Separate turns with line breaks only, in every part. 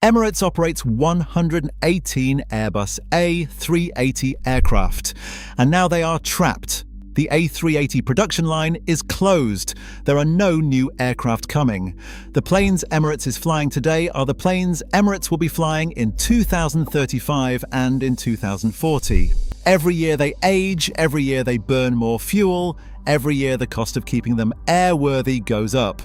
Emirates operates 118 Airbus A380 aircraft, and now they are trapped. The A380 production line is closed. There are no new aircraft coming. The planes Emirates is flying today are the planes Emirates will be flying in 2035 and in 2040. Every year they age, every year they burn more fuel, every year the cost of keeping them airworthy goes up.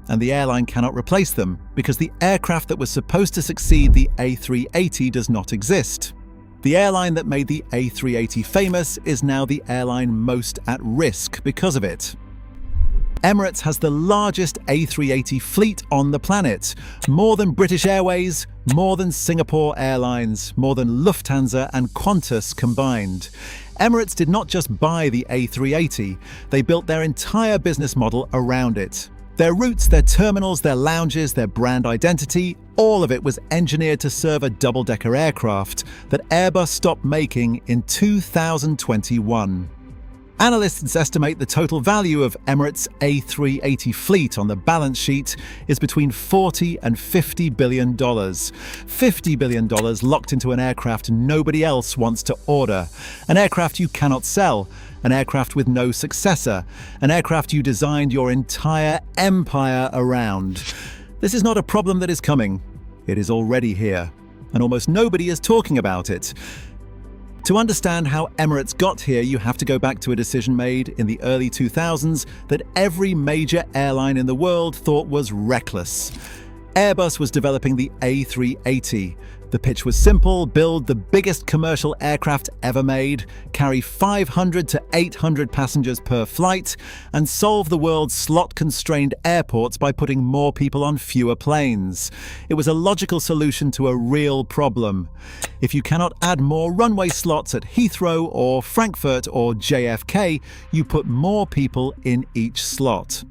And the airline cannot replace them because the aircraft that was supposed to succeed the A380 does not exist. The airline that made the A380 famous is now the airline most at risk because of it. Emirates has the largest A380 fleet on the planet, more than British Airways, more than Singapore Airlines, more than Lufthansa and Qantas combined. Emirates did not just buy the A380, they built their entire business model around it. Their routes, their terminals, their lounges, their brand identity, all of it was engineered to serve a double-decker aircraft that Airbus stopped making in 2021. Analysts estimate the total value of Emirates A380 fleet on the balance sheet is between $40 and $50 billion. $50 billion locked into an aircraft nobody else wants to order, an aircraft you cannot sell, an aircraft with no successor, an aircraft you designed your entire empire around. This is not a problem that is coming. It is already here, and almost nobody is talking about it. To understand how Emirates got here, you have to go back to a decision made in the early 2000s that every major airline in the world thought was reckless. Airbus was developing the A380. The pitch was simple: build the biggest commercial aircraft ever made, carry 500 to 800 passengers per flight, and solve the world's slot-constrained airports by putting more people on fewer planes. It was a logical solution to a real problem. If you cannot add more runway slots at Heathrow or Frankfurt or JFK, you put more people in each slot.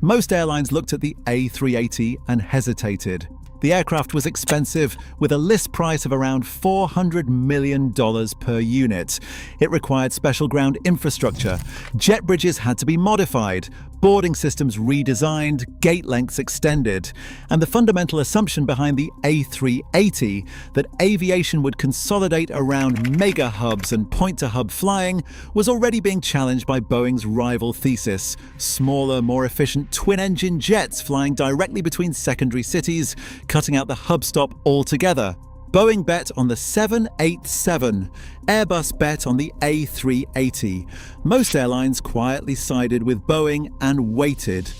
Most airlines looked at the A380 and hesitated. The aircraft was expensive, with a list price of around $400 million per unit. It required special ground infrastructure. Jet bridges had to be modified, boarding systems redesigned, gate lengths extended. And the fundamental assumption behind the A380, that aviation would consolidate around mega hubs and point-to-hub flying, was already being challenged by Boeing's rival thesis: smaller, more efficient twin-engine jets flying directly between secondary cities, cutting out the hub stop altogether. Boeing bet on the 787. Airbus bet on the A380. Most airlines quietly sided with Boeing and waited.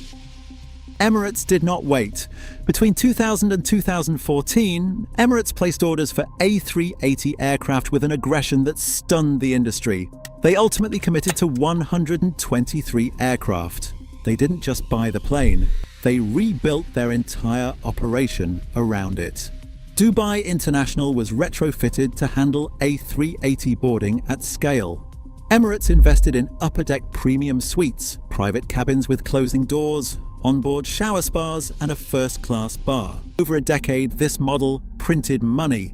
Emirates did not wait. Between 2000 and 2014, Emirates placed orders for A380 aircraft with an aggression that stunned the industry. They ultimately committed to 123 aircraft. They didn't just buy the plane, they rebuilt their entire operation around it. Dubai International was retrofitted to handle A380 boarding at scale. Emirates invested in upper-deck premium suites, private cabins with closing doors, onboard shower spas, and a first-class bar. Over a decade, this model printed money.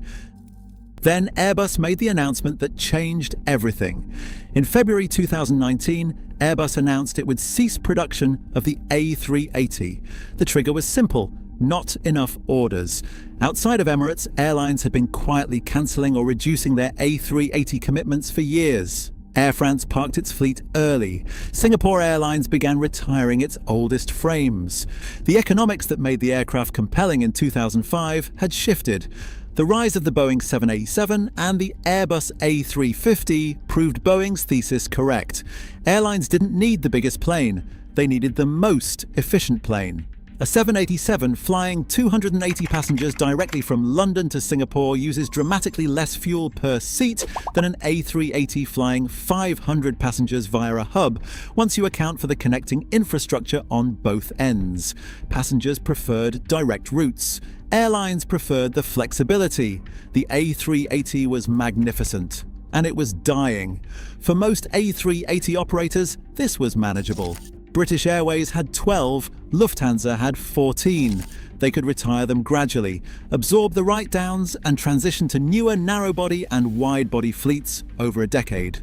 Then Airbus made the announcement that changed everything. In February 2019, Airbus announced it would cease production of the A380. The trigger was simple: not enough orders. Outside of Emirates, airlines had been quietly cancelling or reducing their A380 commitments for years. Air France parked its fleet early. Singapore Airlines began retiring its oldest frames. The economics that made the aircraft compelling in 2005 had shifted. The rise of the Boeing 787 and the Airbus A350 proved Boeing's thesis correct. Airlines didn't need the biggest plane, they needed the most efficient plane. A 787 flying 280 passengers directly from London to Singapore uses dramatically less fuel per seat than an A380 flying 500 passengers via a hub, once you account for the connecting infrastructure on both ends. Passengers preferred direct routes. Airlines preferred the flexibility. The A380 was magnificent, and it was dying. For most A380 operators, this was manageable. British Airways had 12, Lufthansa had 14. They could retire them gradually, absorb the write-downs, and transition to newer narrow-body and wide-body fleets over a decade.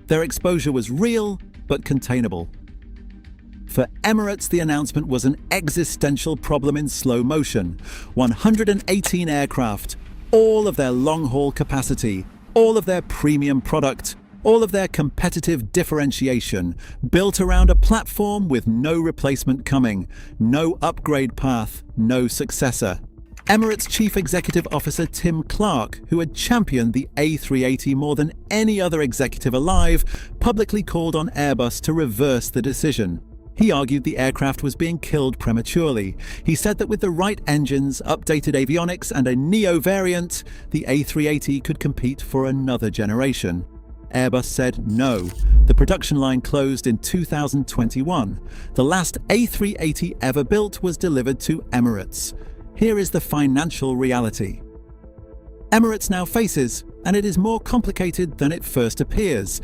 Their exposure was real, but containable. For Emirates, the announcement was an existential problem in slow motion. 118 aircraft, all of their long-haul capacity, all of their premium product, all of their competitive differentiation, built around a platform with no replacement coming, no upgrade path, no successor. Emirates Chief Executive Officer Tim Clark, who had championed the A380 more than any other executive alive, publicly called on Airbus to reverse the decision. He argued the aircraft was being killed prematurely. He said that with the right engines, updated avionics and a neo variant, the A380 could compete for another generation. Airbus said no. The production line closed in 2021. The last A380 ever built was delivered to Emirates. Here is the financial reality. Emirates now faces, and it is more complicated than it first appears.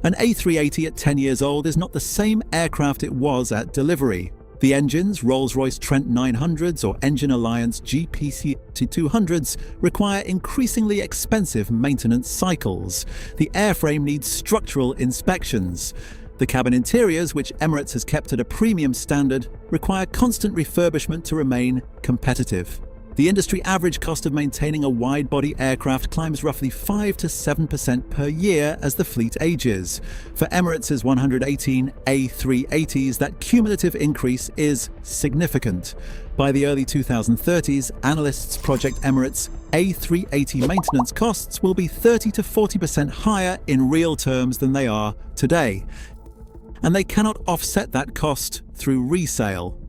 An A380 at 10 years old is not the same aircraft it was at delivery. The engines, Rolls-Royce Trent 900s or Engine Alliance GPC-200s, require increasingly expensive maintenance cycles. The airframe needs structural inspections. The cabin interiors, which Emirates has kept at a premium standard, require constant refurbishment to remain competitive. The industry average cost of maintaining a wide-body aircraft climbs roughly 5 to 7% per year as the fleet ages. For Emirates' 118 A380s, that cumulative increase is significant. By the early 2030s, analysts project Emirates A380 maintenance costs will be 30 to 40% higher in real terms than they are today. And they cannot offset that cost through resale.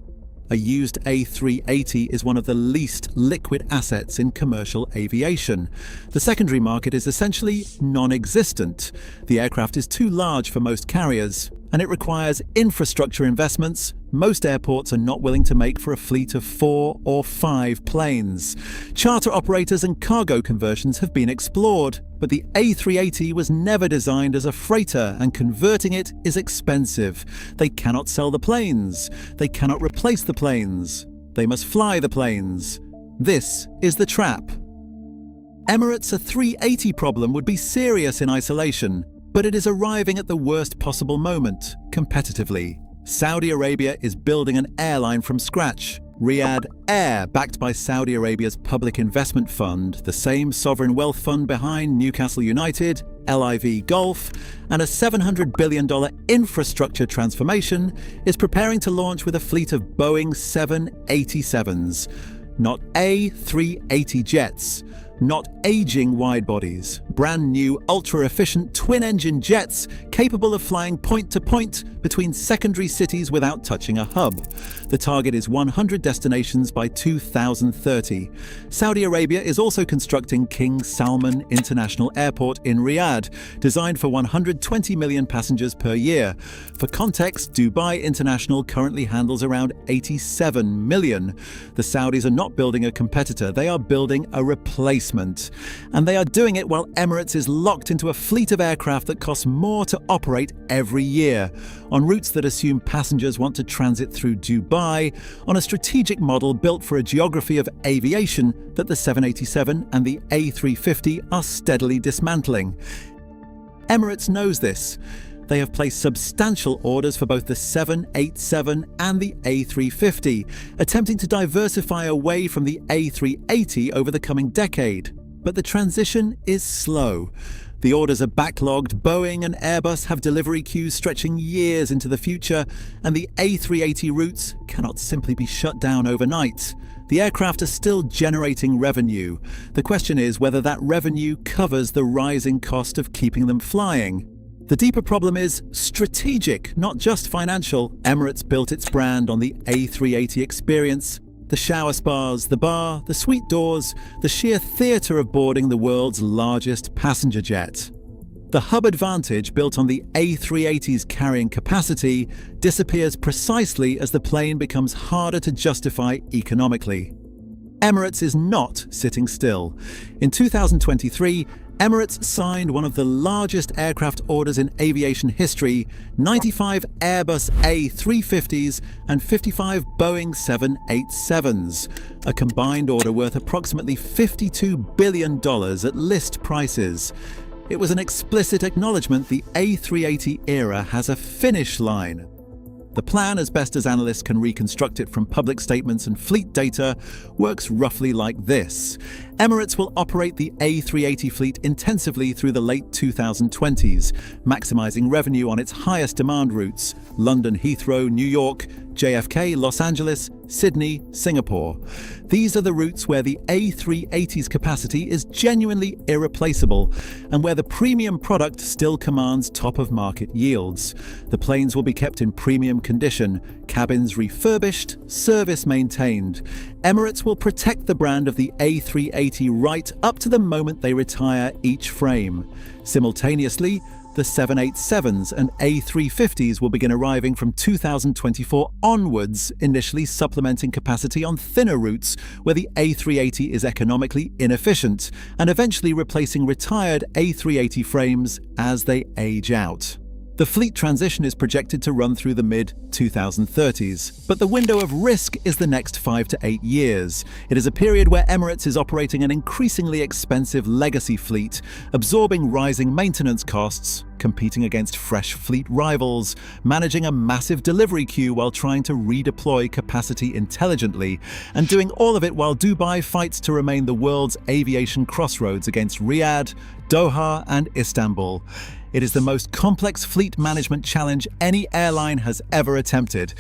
A used A380 is one of the least liquid assets in commercial aviation. The secondary market is essentially non-existent. The aircraft is too large for most carriers, and it requires infrastructure investments most airports are not willing to make for a fleet of 4 or 5 planes. Charter operators and cargo conversions have been explored, but the A380 was never designed as a freighter, and converting it is expensive. They cannot sell the planes. They cannot replace the planes. They must fly the planes. This is the trap. Emirates A380 problem would be serious in isolation, but it is arriving at the worst possible moment, competitively. Saudi Arabia is building an airline from scratch. Riyadh Air, backed by Saudi Arabia's Public Investment Fund, the same sovereign wealth fund behind Newcastle United, LIV Golf, and a $700 billion infrastructure transformation, is preparing to launch with a fleet of Boeing 787s. Not A380 jets, not aging wide-bodies, brand new ultra-efficient twin-engine jets capable of flying point-to-point between secondary cities without touching a hub. The target is 100 destinations by 2030. Saudi Arabia is also constructing King Salman International Airport in Riyadh, designed for 120 million passengers per year. For context, Dubai International currently handles around 87 million. The Saudis are not building a competitor, they are building a replacement. And they are doing it while Emirates is locked into a fleet of aircraft that costs more to operate every year, on routes that assume passengers want to transit through Dubai, on a strategic model built for a geography of aviation that the 787 and the A350 are steadily dismantling. Emirates knows this. They have placed substantial orders for both the 787 and the A350, attempting to diversify away from the A380 over the coming decade. But the transition is slow. The orders are backlogged. Boeing and Airbus have delivery queues stretching years into the future, and the A380 routes cannot simply be shut down overnight. The aircraft are still generating revenue. The question is whether that revenue covers the rising cost of keeping them flying. The deeper problem is strategic, not just financial. Emirates built its brand on the A380 experience. The shower spas, the bar, the suite doors, the sheer theatre of boarding the world's largest passenger jet. The hub advantage built on the A380's carrying capacity disappears precisely as the plane becomes harder to justify economically. Emirates is not sitting still. In 2023, Emirates signed one of the largest aircraft orders in aviation history, 95 Airbus A350s and 55 Boeing 787s, a combined order worth approximately $52 billion at list prices. It was an explicit acknowledgement the A380 era has a finish line. The plan, as best as analysts can reconstruct it from public statements and fleet data, works roughly like this. Emirates will operate the A380 fleet intensively through the late 2020s, maximizing revenue on its highest demand routes: London Heathrow, New York, JFK, Los Angeles, Sydney, Singapore. These are the routes where the A380's capacity is genuinely irreplaceable and where the premium product still commands top-of-market yields. The planes will be kept in premium condition, cabins refurbished, service maintained. Emirates will protect the brand of the A380 right up to the moment they retire each frame. Simultaneously, the 787s and A350s will begin arriving from 2024 onwards, initially supplementing capacity on thinner routes where the A380 is economically inefficient, and eventually replacing retired A380 frames as they age out. The fleet transition is projected to run through the mid-2030s, but the window of risk is the next 5 to 8 years. It is a period where Emirates is operating an increasingly expensive legacy fleet, absorbing rising maintenance costs, competing against fresh fleet rivals, managing a massive delivery queue while trying to redeploy capacity intelligently, and doing all of it while Dubai fights to remain the world's aviation crossroads against Riyadh, Doha, and Istanbul. It is the most complex fleet management challenge any airline has ever attempted.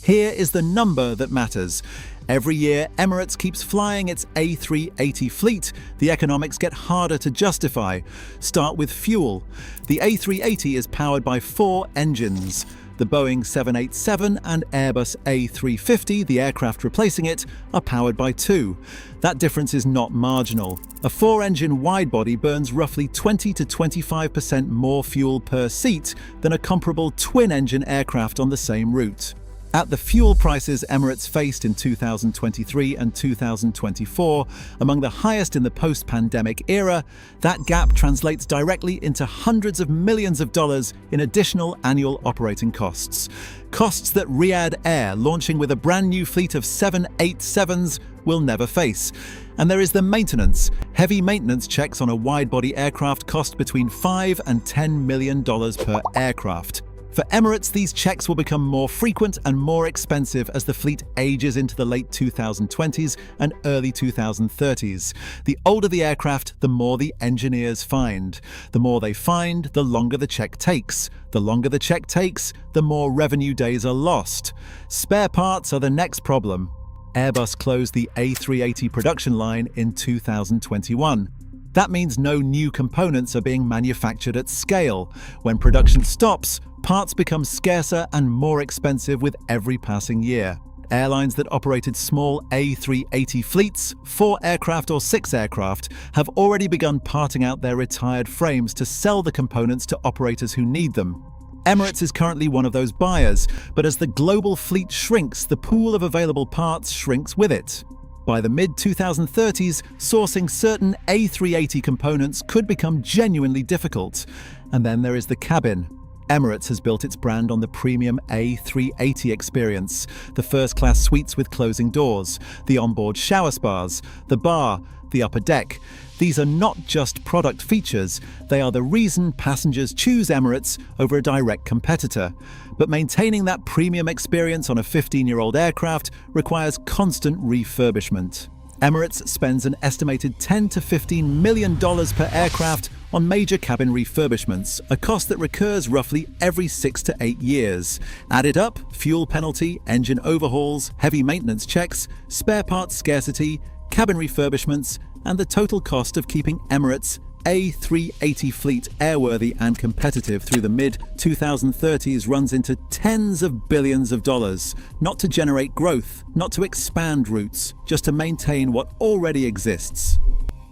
Here is the number that matters. Every year, Emirates keeps flying its A380 fleet. The economics get harder to justify. Start with fuel. The A380 is powered by 4 engines. The Boeing 787 and Airbus A350, the aircraft replacing it, are powered by 2. That difference is not marginal. A 4-engine widebody burns roughly 20 to 25% more fuel per seat than a comparable twin-engine aircraft on the same route. At the fuel prices Emirates faced in 2023 and 2024, among the highest in the post-pandemic era, that gap translates directly into hundreds of millions of dollars in additional annual operating costs. Costs that Riyadh Air, launching with a brand new fleet of 787s, will never face. And there is the maintenance. Heavy maintenance checks on a wide-body aircraft cost between $5 and $10 million per aircraft. For Emirates, these checks will become more frequent and more expensive as the fleet ages into the late 2020s and early 2030s. The older the aircraft, the more the engineers find. The more they find, the longer the check takes. The longer the check takes, the more revenue days are lost. Spare parts are the next problem. Airbus closed the A380 production line in 2021. That means no new components are being manufactured at scale. When production stops, parts become scarcer and more expensive with every passing year. Airlines that operated small A380 fleets, 4 aircraft or 6 aircraft, have already begun parting out their retired frames to sell the components to operators who need them. Emirates is currently one of those buyers, but as the global fleet shrinks, the pool of available parts shrinks with it. By the mid-2030s, sourcing certain A380 components could become genuinely difficult. And then there is the cabin. Emirates has built its brand on the premium A380 experience, the first-class suites with closing doors, the onboard shower spas, the bar, the upper deck. These are not just product features, they are the reason passengers choose Emirates over a direct competitor. But maintaining that premium experience on a 15-year-old aircraft requires constant refurbishment. Emirates spends an estimated $10 to $15 million per aircraft on major cabin refurbishments, a cost that recurs roughly every 6 to 8 years. Add it up, fuel penalty, engine overhauls, heavy maintenance checks, spare parts scarcity, cabin refurbishments, and the total cost of keeping Emirates A380 fleet airworthy and competitive through the mid-2030s runs into tens of billions of dollars, not to generate growth, not to expand routes, just to maintain what already exists.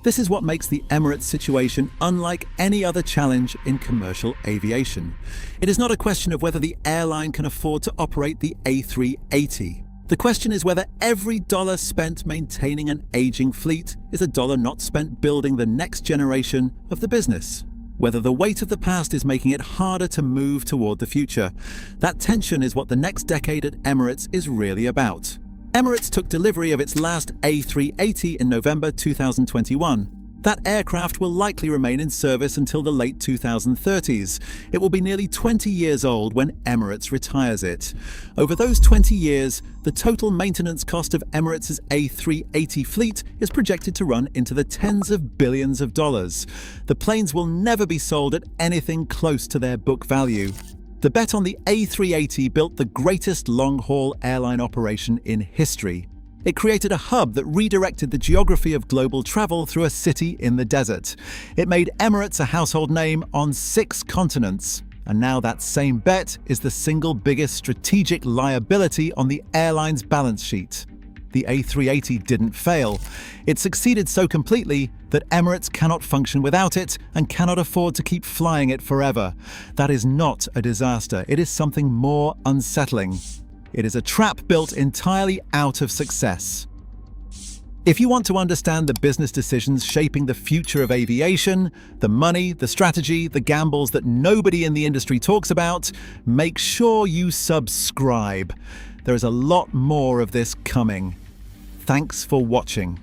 This is what makes the Emirates situation unlike any other challenge in commercial aviation. It is not a question of whether the airline can afford to operate the A380. The question is whether every dollar spent maintaining an aging fleet is a dollar not spent building the next generation of the business. Whether the weight of the past is making it harder to move toward the future. That tension is what the next decade at Emirates is really about. Emirates took delivery of its last A380 in November 2021. That aircraft will likely remain in service until the late 2030s. It will be nearly 20 years old when Emirates retires it. Over those 20 years, the total maintenance cost of Emirates' A380 fleet is projected to run into the tens of billions of dollars. The planes will never be sold at anything close to their book value. The bet on the A380 built the greatest long-haul airline operation in history. It created a hub that redirected the geography of global travel through a city in the desert. It made Emirates a household name on 6 continents. And now that same bet is the single biggest strategic liability on the airline's balance sheet. The A380 didn't fail. It succeeded so completely that Emirates cannot function without it and cannot afford to keep flying it forever. That is not a disaster. It is something more unsettling. It is a trap built entirely out of success. If you want to understand the business decisions shaping the future of aviation, the money, the strategy, the gambles that nobody in the industry talks about, make sure you subscribe. There is a lot more of this coming. Thanks for watching.